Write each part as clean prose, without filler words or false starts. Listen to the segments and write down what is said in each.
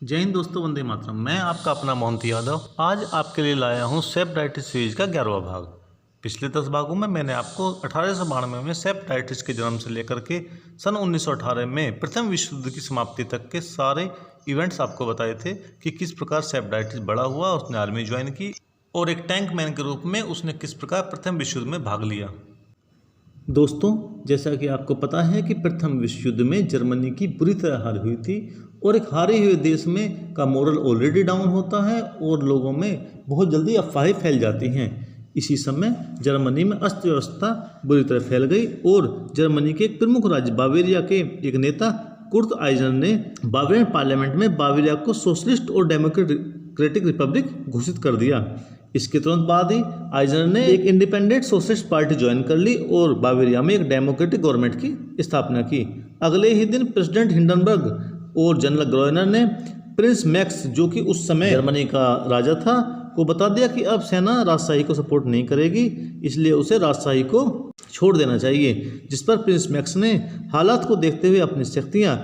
जय हिंद दोस्तों, वंदे मातरम। मैं आपका अपना मोहंती यादव आज आपके लिए लाया हूँ सेप डायटिस सीरीज का 11वां भाग। पिछले 10 भागों में मैंने आपको 1892 में सेप डायटिस के जन्म से लेकर के सन 1918 में प्रथम विश्व युद्ध की समाप्ति तक के सारे इवेंट्स आपको बताए थे कि किस प्रकार सेप डायटिस बड़ा हुआ, उसने आर्मी ज्वाइन की और एक टैंक मैन के रूप में उसने किस प्रकार प्रथम विश्व युद्ध में भाग लिया। दोस्तों, जैसा कि आपको पता है कि प्रथम विश्व युद्ध में जर्मनी की बुरी तरह हार हुई थी और एक हारे हुए देश में का मोरल ऑलरेडी डाउन होता है और लोगों में बहुत जल्दी अफवाहें फैल जाती हैं। इसी समय जर्मनी में अर्थव्यवस्था बुरी तरह फैल गई और जर्मनी के एक प्रमुख राज्य बावेरिया के एक नेता कुर्ट आइजनर ने बावेरियन पार्लियामेंट में बावेरिया को सोशलिस्ट और डेमोक्रेटिक रिपब्लिक घोषित कर दिया। इसके तुरंत बाद ही आइजनर ने एक इंडिपेंडेंट सोशलिस्ट पार्टी ज्वाइन कर ली और बावेरिया में एक डेमोक्रेटिक गवर्नमेंट की स्थापना की। अगले ही दिन प्रेसिडेंट हिंडनबर्ग और जनरल ग्रोइनर ने प्रिंस मैक्स, जो कि उस समय जर्मनी का राजा था, को बता दिया कि अब सेना राजशाही को सपोर्ट नहीं करेगी, इसलिए उसे राजशाही को छोड़ देना चाहिए। जिस पर प्रिंस मैक्स ने हालात को देखते हुए अपनी शक्तियाँ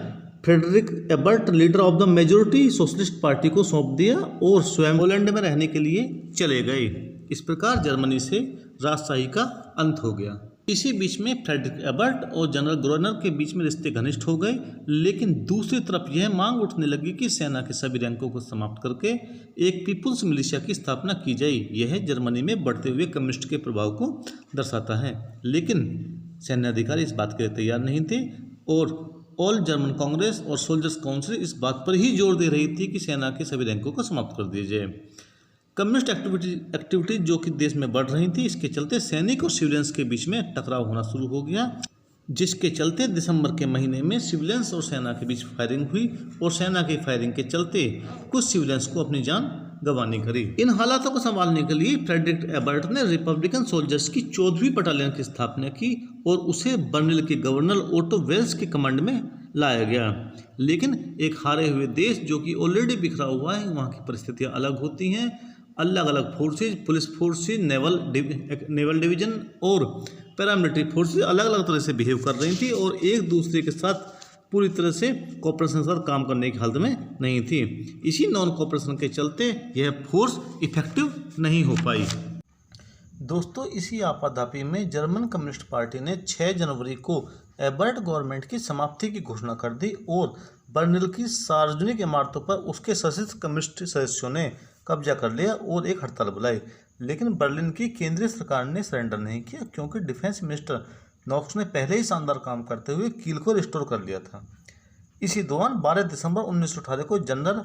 Friedrich Ebert, leader of the majority socialist party को सौंप दिया और स्वयं पोलैंड में रहने के लिए चले गए। इस प्रकार जर्मनी से राजशाही का अंत हो गया। इसी बीच में फ्रेडरिक एबर्ट और जनरल ग्रोइनर के बीच में रिश्ते घनिष्ठ हो गए, लेकिन दूसरी तरफ यह मांग उठने लगी कि सेना के सभी रैंकों को समाप्त करके एक पीपुल्स मिलिशिया की स्थापना की जाए। यह जर्मनी में बढ़ते हुए कम्युनिस्ट के प्रभाव को दर्शाता है, लेकिन सैन्य अधिकारी इस बात के लिए तैयार नहीं थे और ऑल जर्मन कांग्रेस और सोल्जर्स काउंसिल इस बात पर ही जोर दे रही थी कि सेना के सभी रैंकों को समाप्त कर दिया जाए। कम्युनिस्ट एक्टिविटीज जो कि देश में बढ़ रही थी, इसके चलते सैनिक और सिविलियंस के बीच में टकराव होना शुरू हो गया, जिसके चलते दिसंबर के महीने में सिविलियंस और सेना के बीच फायरिंग हुई और सेना की फायरिंग के चलते कुछ सिविलियंस को अपनी जान गंवानी पड़ी। इन हालातों को संभालने के लिए फ्रेडरिक एबर्ट ने रिपब्लिकन सोल्जर्स की 14वीं बटालियन की स्थापना की और उसे बर्लिन के गवर्नर ओटो वेल्स के कमांड में लाया गया। लेकिन एक हारे हुए देश जो कि ऑलरेडी बिखरा हुआ है, वहाँ की परिस्थितियाँ अलग होती हैं। अलग अलग forces, police forces, naval division और पैरामिलिट्री फोर्सेज अलग अलग तरह से बिहेव कर रही थी और एक दूसरे के साथ पूरी तरह से कोऑपरेशन के साथ काम करने की हालत में नहीं थी। इसी नॉन कोऑपरेशन के चलते यह फोर्स इफेक्टिव नहीं हो पाई। दोस्तों, इसी आपाधापी में जर्मन कम्युनिस्ट पार्टी ने 6 जनवरी को एबर्ट गवर्नमेंट की समाप्ति की घोषणा कर दी और बर्लिन की सार्वजनिक इमारतों पर उसके सशस्त्र कम्युनिस्ट सदस्यों ने कब्जा कर लिया और एक हड़ताल बुलाई। लेकिन बर्लिन की केंद्रीय सरकार ने सरेंडर नहीं किया, क्योंकि डिफेंस मिनिस्टर नॉक्स ने पहले ही शानदार काम करते हुए कील को रिस्टोर कर लिया था। इसी दौरान 12 दिसंबर 1918 को जनरल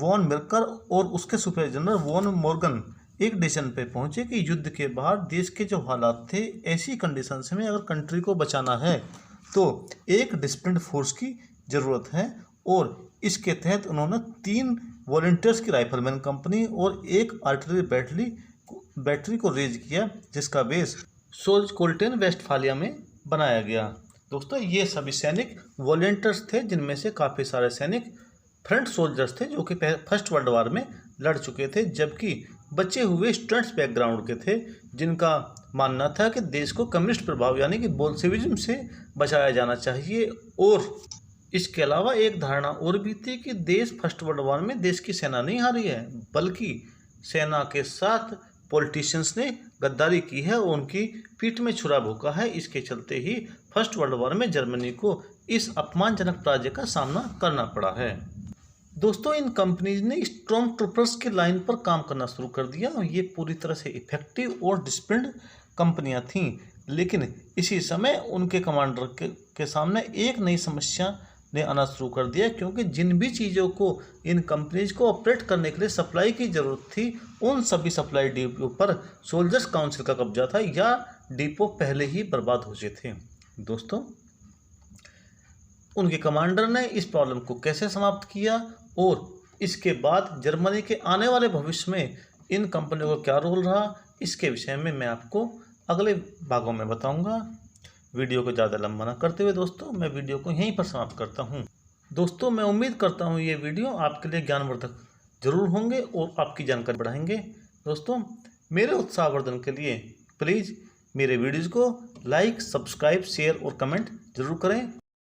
वॉन मिल्कर और उसके सुपरिटेंडेंट जनरल वॉन मॉर्गन एक डिसीजन पे पहुंचे कि युद्ध के बाद देश के जो हालात थे, ऐसी कंडीशंस में अगर कंट्री को बचाना है तो एक डिसिप्लिन्ड फोर्स की ज़रूरत है और इसके तहत उन्होंने 3 वॉलंटियर्स की राइफलमैन कंपनी और एक आर्टिलरी बैटरी को रेज किया, जिसका बेस सोल्ज-कोल्टेन वेस्टफालिया में बनाया गया। दोस्तों, ये सभी सैनिक वॉलंटियर्स थे, जिनमें से काफ़ी सारे सैनिक फ्रंट सोल्जर्स थे जो कि फर्स्ट वर्ल्ड वार में लड़ चुके थे, जबकि बचे हुए स्टूडेंट्स बैकग्राउंड के थे, जिनका मानना था कि देश को कम्युनिस्ट प्रभाव यानी कि बोल्शेविज्म से बचाया जाना चाहिए। और इसके अलावा एक धारणा और भी थी कि देश फर्स्ट वर्ल्ड वॉर में देश की सेना नहीं हारी है, बल्कि सेना के साथ पॉलिटिशियंस ने गद्दारी की है और उनकी पीठ में छुरा भोंका है। इसके चलते ही फर्स्ट वर्ल्ड वॉर में जर्मनी को इस अपमानजनक पराजय का सामना करना पड़ा है। दोस्तों, इन कंपनीज ने स्ट्रॉन्ग ट्रूपर्स के लाइन पर काम करना शुरू कर दिया और ये पूरी तरह से इफेक्टिव और डिसिप्लिन्ड कंपनियां थीं। लेकिन इसी समय उनके कमांडर के सामने एक नई समस्या ने आना शुरू कर दिया, क्योंकि जिन भी चीज़ों को इन कंपनीज को ऑपरेट करने के लिए सप्लाई की ज़रूरत थी, उन सभी सप्लाई डिपो पर सोल्जर्स काउंसिल का कब्जा था या डिपो पहले ही बर्बाद हो चुके थे। दोस्तों, उनके कमांडर ने इस प्रॉब्लम को कैसे समाप्त किया और इसके बाद जर्मनी के आने वाले भविष्य में इन कंपनियों का क्या रोल रहा, इसके विषय में मैं आपको अगले भागों में बताऊंगा। वीडियो को ज़्यादा लंबा ना करते हुए दोस्तों, मैं वीडियो को यहीं पर समाप्त करता हूं। दोस्तों, मैं उम्मीद करता हूं ये वीडियो आपके लिए ज्ञानवर्धक जरूर होंगे और आपकी जानकारी बढ़ाएंगे। दोस्तों, मेरे उत्साहवर्धन के लिए प्लीज़ मेरे वीडियोज़ को लाइक, सब्सक्राइब, शेयर और कमेंट जरूर करें